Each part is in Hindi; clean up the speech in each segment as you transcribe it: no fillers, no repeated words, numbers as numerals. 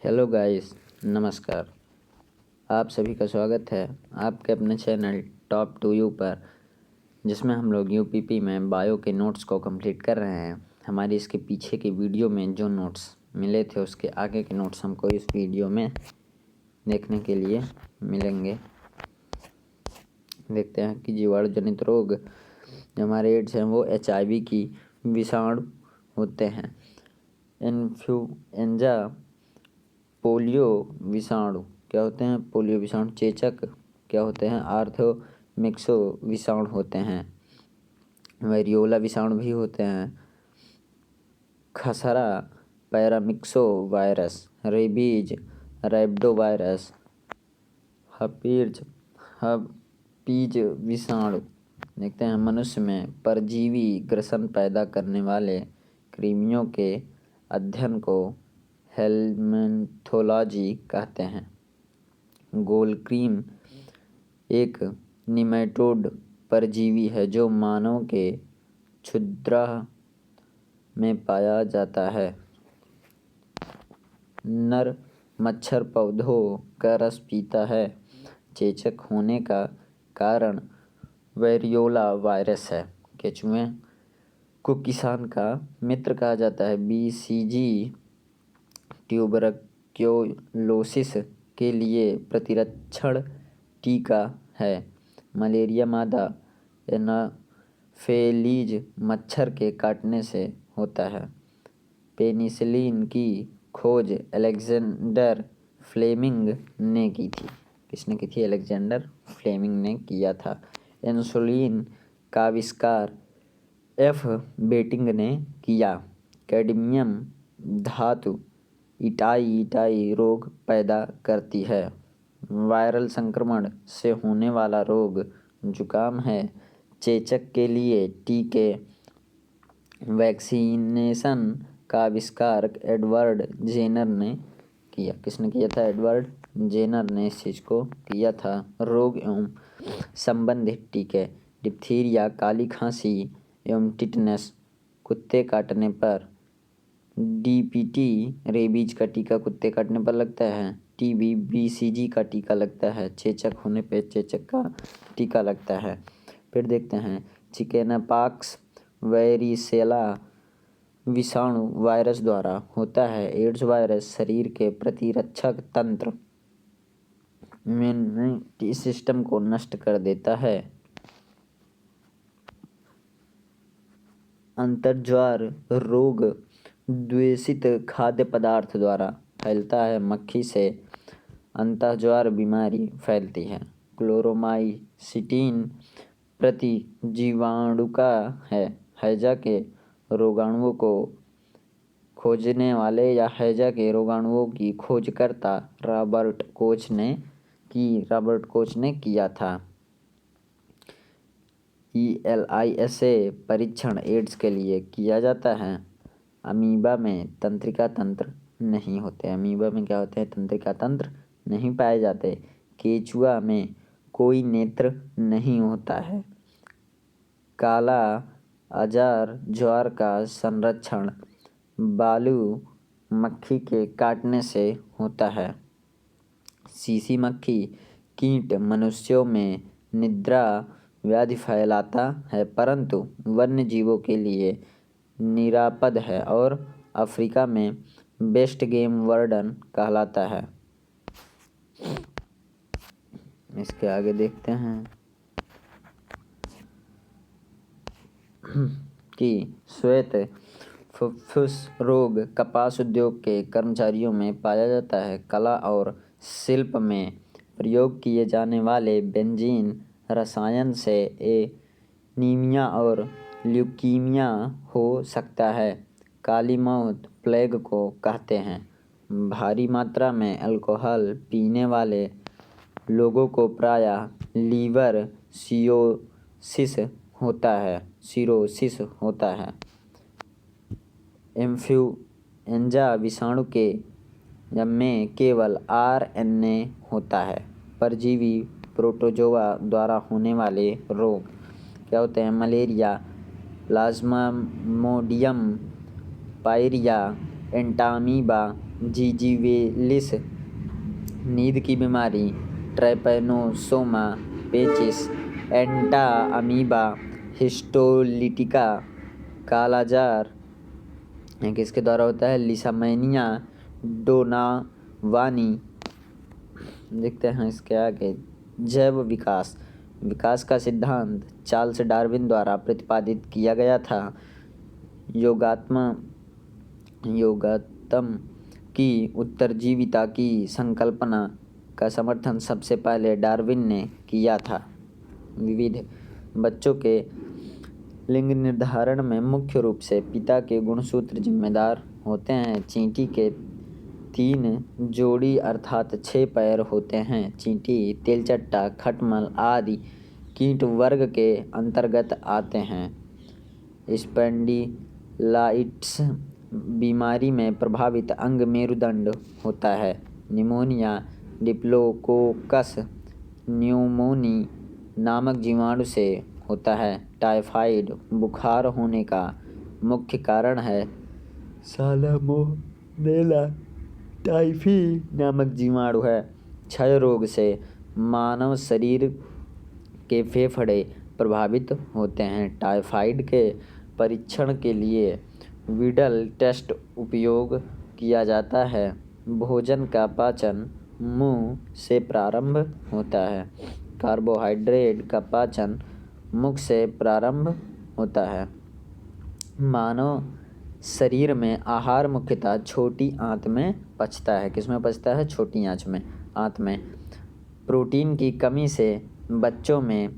हेलो गाइस, नमस्कार। आप सभी का स्वागत है आपके अपने चैनल टॉप टू यू पर, जिसमें हम लोग यूपीपी में बायो के नोट्स को कंप्लीट कर रहे हैं। हमारी इसके पीछे की वीडियो में जो नोट्स मिले थे उसके आगे के नोट्स हमको इस वीडियो में देखने के लिए मिलेंगे। देखते हैं कि जीवाणु जनित रोग जो हमारे एड्स हैं वो HIV की विषाणु होते हैं। इन्फ्लुएंजा पोलियो विषाणु क्या होते हैं? पोलियो विषाणु। चेचक क्या होते हैं? आर्थोमिक्सो विषाणु होते हैं। वेरियोला विषाणु भी होते हैं। खसरा पैरामिक्सो वायरस, रेबीज रैबिडोवायरस, हर्पीज विषाणु। देखते हैं मनुष्य में परजीवी ग्रसन पैदा करने वाले कृमियों के अध्ययन को हेल्मिन्थोलॉजी कहते हैं। गोल क्रीम एक निमेटोड परजीवी है जो मानव के क्षुद्राह में पाया जाता है। नर मच्छर पौधों का रस पीता है। चेचक होने का कारण वेरियोला वायरस है। केंचुए को किसान का मित्र कहा जाता है। BCG ट्यूबरक्लोसिस के लिए प्रतिरक्षण टीका है। मलेरिया मादा एनाफेलीज मच्छर के काटने से होता है। पेनिसिलिन की खोज अलेक्जेंडर फ्लेमिंग ने की थी। किसने की थी? अलेक्जेंडर फ्लेमिंग ने किया था। इंसुलिन का आविष्कार F. बेटिंग ने किया। कैडमियम धातु इटाई रोग पैदा करती है। वायरल संक्रमण से होने वाला रोग जुकाम है। चेचक के लिए टीके वैक्सीनेशन का आविष्कार एडवर्ड जेनर ने किया। किसने किया था? एडवर्ड जेनर ने इस चीज़ को किया था। रोग एवं संबंधित टीके डिप्थीरिया, काली खांसी एवं टिटनेस कुत्ते काटने पर। DPT रेबीज का टीका कुत्ते काटने पर लगता है। TB BCG का टीका लगता है। चेचक होने पे चेचक का टीका लगता है। फिर देखते हैं चिकेनपॉक्स वेरिसेला विषाणु वायरस द्वारा होता है। एड्स वायरस शरीर के प्रतिरक्षक तंत्र इम्यूनिटी सिस्टम को नष्ट कर देता है। अंतर्ज्वार रोग दूषित खाद्य पदार्थ द्वारा फैलता है। मक्खी से अंतःज्वार बीमारी फैलती है। क्लोरोमाइसिटीन प्रतिजीवाणुका है। हैजा के रोगाणुओं को खोजने वाले या हैजा के रोगाणुओं की खोजकर्ता रॉबर्ट कोच ने किया था। ELISA परीक्षण एड्स के लिए किया जाता है। अमीबा में तंत्रिका तंत्र नहीं होते। अमीबा में क्या होते हैं? तंत्रिका तंत्र नहीं पाए जाते। केचुआ में कोई नेत्र नहीं होता है। काला अजार ज्वार का संरक्षण बालू मक्खी के काटने से होता है। सीसी मक्खी कीट मनुष्यों में निद्रा व्याधि फैलाता है, परंतु वन्य जीवों के लिए निरापद है और अफ्रीका में बेस्ट गेम वार्डन कहलाता है। इसके आगे देखते हैं कि श्वेत फुफ्फुस रोग कपास उद्योग के कर्मचारियों में पाया जाता है। कला और शिल्प में प्रयोग किए जाने वाले बेंजीन रसायन से एनीमिया और ल्यूकीमिया हो सकता है। काली मौत प्लेग को कहते हैं। भारी मात्रा में अल्कोहल पीने वाले लोगों को प्रायः लीवर सिरोसिस होता है। इन्फ्लुएंजा विषाणु में केवल RNA होता है। परजीवी प्रोटोजोआ द्वारा होने वाले रोग क्या होते हैं? मलेरिया, प्लाज्मामोडियम, पायरिया, एंटामीबा, जीजीवेलिस नींद की बीमारी, ट्रैपैनोसोमा पेचिस, एंटा अमीबा हिस्टोलिटिका, कालाजार किसके द्वारा होता है, लिसामैनिया डोनावानी। देखते हैं इसके आगे। जैव विकास, विकास का सिद्धांत चार्ल्स डार्विन द्वारा प्रतिपादित किया गया था। योगात्म की उत्तरजीविता की संकल्पना का समर्थन सबसे पहले डार्विन ने किया था। विविध बच्चों के लिंग निर्धारण में मुख्य रूप से पिता के गुणसूत्र जिम्मेदार होते हैं। चींटी के 3 जोड़ी अर्थात 6 पैर होते हैं। चींटी, तेलचट्टा, खटमल आदि कीट वर्ग के अंतर्गत आते हैं। स्पॉन्डिलाइटिस बीमारी में प्रभावित अंग मेरुदंड होता है। निमोनिया डिप्लोकोकस न्यूमोनी नामक जीवाणु से होता है। टाइफाइड बुखार होने का मुख्य कारण है साल्मोनेला टाइफी नामक जीवाणु है। क्षय रोग से मानव शरीर के फेफड़े प्रभावित होते हैं। टाइफाइड के परीक्षण के लिए विडल टेस्ट उपयोग किया जाता है। भोजन का पाचन मुंह से प्रारंभ होता है। कार्बोहाइड्रेट का पाचन मुख से प्रारंभ होता है। मानव शरीर में आहार मुख्यतः छोटी आंत में पचता है। किसमें पचता है, छोटी आंत में। प्रोटीन की कमी से बच्चों में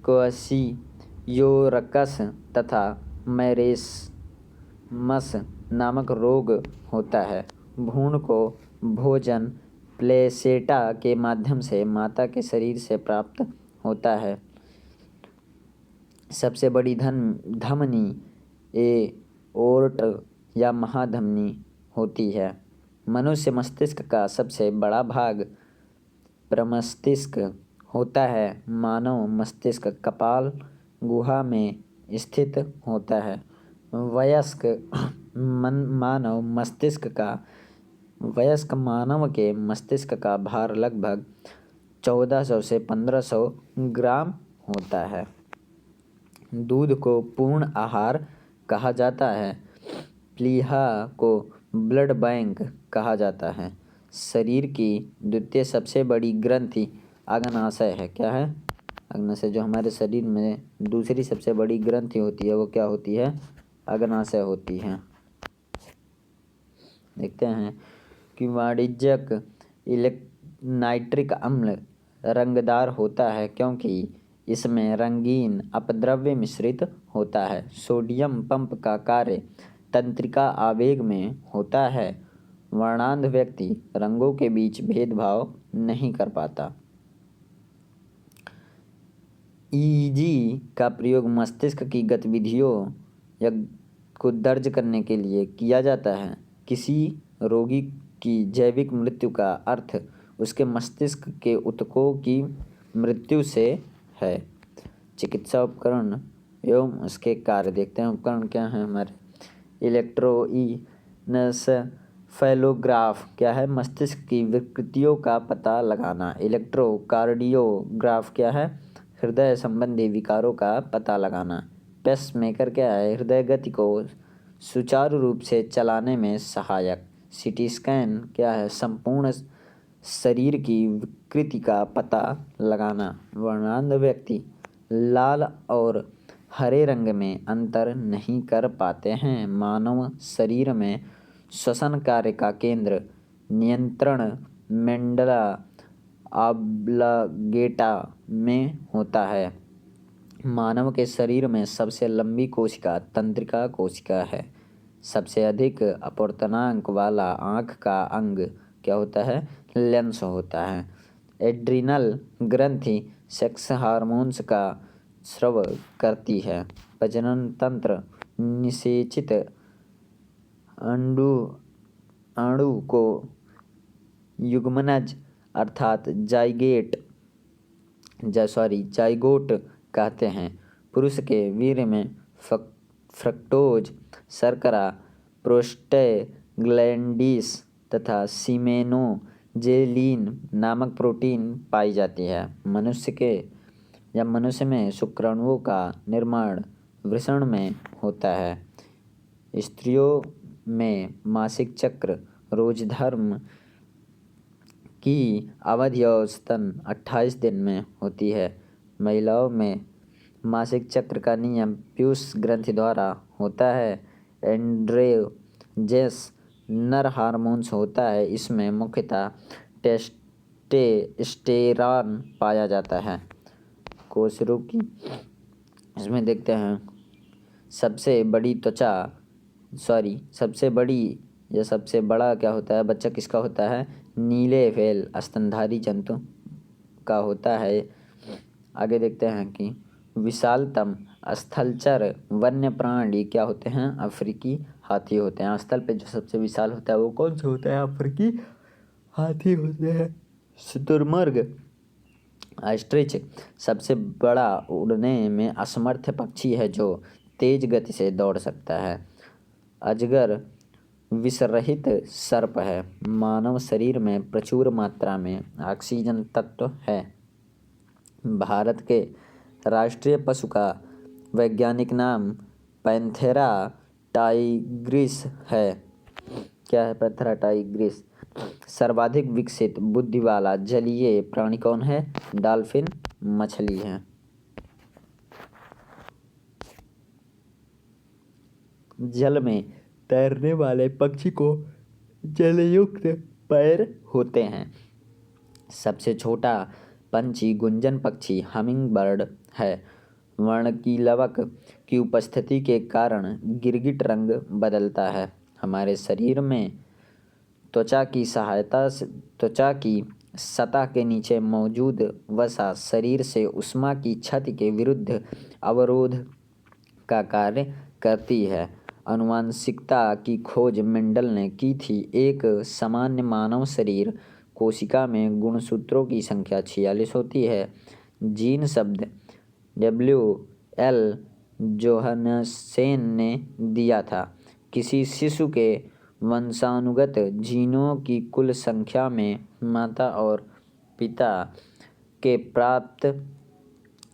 क्वशियोरकस तथा मैरेस्मस नामक रोग होता है। भ्रूण को भोजन प्लेसेंटा के माध्यम से माता के शरीर से प्राप्त होता है। सबसे बड़ी धमनी एओर्ट या महाधमनी होती है। मनुष्य मस्तिष्क का सबसे बड़ा भाग प्रमस्तिष्क होता है। मानव मस्तिष्क कपाल गुहा में स्थित होता है। वयस्क मानव के मस्तिष्क का भार लगभग 1400 से 1500 ग्राम होता है। दूध को पूर्ण आहार कहा जाता है। प्लीहा को ब्लड बैंक कहा जाता है। शरीर की द्वितीय सबसे बड़ी ग्रंथि अग्नाशय है। क्या है, अग्नाशय। जो हमारे शरीर में दूसरी सबसे बड़ी ग्रंथि होती है वो क्या होती है, अग्नाशय होती है। देखते हैं कि वाणिज्यिक नाइट्रिक अम्ल रंगदार होता है क्योंकि इसमें रंगीन अपद्रव्य मिश्रित होता है। सोडियम पंप का कार्य तंत्रिका आवेग में होता है। वर्णांध व्यक्ति रंगों के बीच भेदभाव नहीं कर पाता। ईईजी का प्रयोग मस्तिष्क की गतिविधियों को दर्ज करने के लिए किया जाता है। किसी रोगी की जैविक मृत्यु का अर्थ उसके मस्तिष्क के ऊतकों की मृत्यु से है। चिकित्सा उपकरण एवं उसके कार्य देखते हैं। उपकरण क्या हैं हमारे, इलेक्ट्रोइन्सेफेलोग्राफ क्या है, मस्तिष्क की विकृतियों का पता लगाना। इलेक्ट्रोकार्डियोग्राफ क्या है, हृदय संबंधी विकारों का पता लगाना। पेसमेकर क्या है, हृदय गति को सुचारू रूप से चलाने में सहायक। सीटी स्कैन क्या है, संपूर्ण शरीर की विकृति का पता लगाना। वर्णांध व्यक्ति लाल और हरे रंग में अंतर नहीं कर पाते हैं। मानव शरीर में श्वसन कार्य का केंद्र नियंत्रण मेडुला ऑब्लांगेटा में होता है। मानव के शरीर में सबसे लंबी कोशिका तंत्रिका कोशिका है। सबसे अधिक अपवर्तनांक वाला आँख का अंग क्या होता है, लेंस होता है। एड्रिनल ग्रंथि सेक्स हार्मोन्स का स्राव करती है। प्रजनन तंत्र निषेचित अणु को युग्मनज अर्थात जाइगोट कहते हैं। पुरुष के वीर्य में फ्रक्टोज शर्करा, प्रोस्टाग्लैंडिन्स तथा सीमेनोजेलिन नामक प्रोटीन पाई जाती है। मनुष्य में शुक्राणुओं का निर्माण वृषण में होता है। स्त्रियों में मासिक चक्र रोजधर्म की अवधि औसतन 28 दिन में होती है। महिलाओं में मासिक चक्र का नियम पीयूष ग्रंथि द्वारा होता है। एंड्रोजेनस नर हार्मोन्स होता है। इसमें मुख्यतः टेस्टोस्टेरॉन पाया जाता है। कोशिकाओं की इसमें देखते हैं सबसे बड़ा क्या होता है, बच्चा किसका होता है? नीले व्हेल स्तनधारी जंतु का होता है। आगे देखते हैं कि विशालतम स्थलचर वन्य प्राणी क्या होते हैं? अफ्रीकी हाथी होते हैं। स्थल पे जो सबसे विशाल होता है वो कौन से होता है? अफ्रीकी हाथी होते हैं। शुतुरमुर्ग ऑस्ट्रिच सबसे बड़ा उड़ने में असमर्थ पक्षी है जो तेज गति से दौड़ सकता है। अजगर विषरहित सर्प है। मानव शरीर में प्रचुर मात्रा में ऑक्सीजन तत्व है। भारत के राष्ट्रीय पशु का वैज्ञानिक नाम पैंथेरा टाइग्रिस है। क्या है पैंथेरा टाइग्रिस? सर्वाधिक विकसित बुद्धि वाला जलीय प्राणी कौन है? डॉल्फिन मछली है। जल में तैरने वाले पक्षी को जलयुक्त पैर होते हैं। सबसे छोटा पंछी गुंजन पक्षी हमिंग बर्ड है। वर्णकीलवक की उपस्थिति के कारण गिरगिट रंग बदलता है। हमारे शरीर में त्वचा की सतह के नीचे मौजूद वसा शरीर से ऊष्मा की क्षति के विरुद्ध अवरोध का कार्य करती है। आनुवंशिकता की खोज मेंडल ने की थी। एक सामान्य मानव शरीर कोशिका में गुणसूत्रों की संख्या 46 होती है। जीन शब्द W.L. जोहानसेन ने दिया था। किसी शिशु के वंशानुगत जीनों की कुल संख्या में माता और पिता के प्राप्त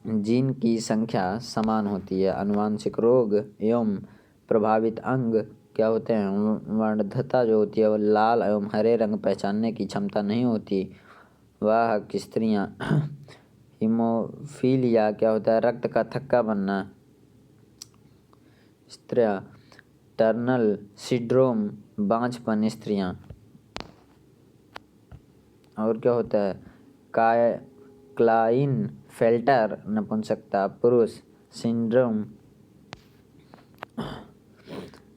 जीन की संख्या समान होती है। आनुवंशिक रोग एवं प्रभावित अंग क्या होते हैं? वर्णद्धता जो होती है वो लाल एवं हरे रंग पहचानने की क्षमता नहीं होती। वाहक स्त्रियां हीमोफीलिया क्या होता है? रक्त का थक्का बनना। स्त्रियां टर्नर सिंड्रोम बांझपन स्त्रियां। और क्या होता है? क्लाइनफेल्टर नपुंसकता पुरुष। सिंड्रोम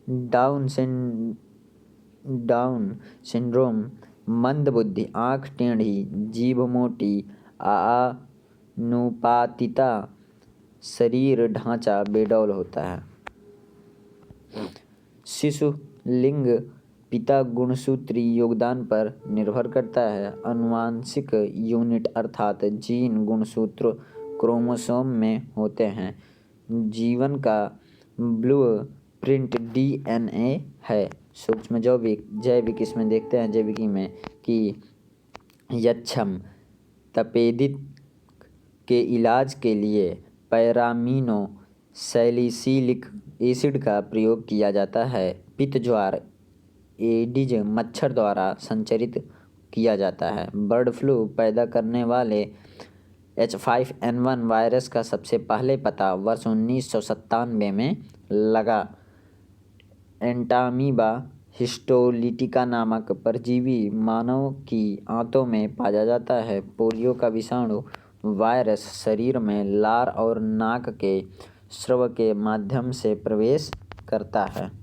डाउन सिंड्रोम मंदबुद्धि, आँख टेढ़ी, जीभ मोटी, अनुपातिता, शरीर ढांचा बेडौल होता है। शिशु लिंग पिता गुणसूत्री योगदान पर निर्भर करता है। आनुवंशिक यूनिट अर्थात जीन गुणसूत्र क्रोमोसोम में होते हैं। जीवन का ब्लूप्रिंट DNA है। सूक्ष्म जैविक इसमें देखते हैं जैविकी में कि यक्षम तपेदिक के इलाज के लिए पैरामिनो सैलिसिलिक एसिड का प्रयोग किया जाता है। पित्त ज्वार एडिज मच्छर द्वारा संचरित किया जाता है। बर्ड फ्लू पैदा करने वाले H5N1 वायरस का सबसे पहले पता वर्ष 1997 में लगा। एंटामीबा हिस्टोलिटिका नामक परजीवी मानव की आंतों में पाया जाता है। पोलियो का विषाणु वायरस शरीर में लार और नाक के स्राव के माध्यम से प्रवेश करता है।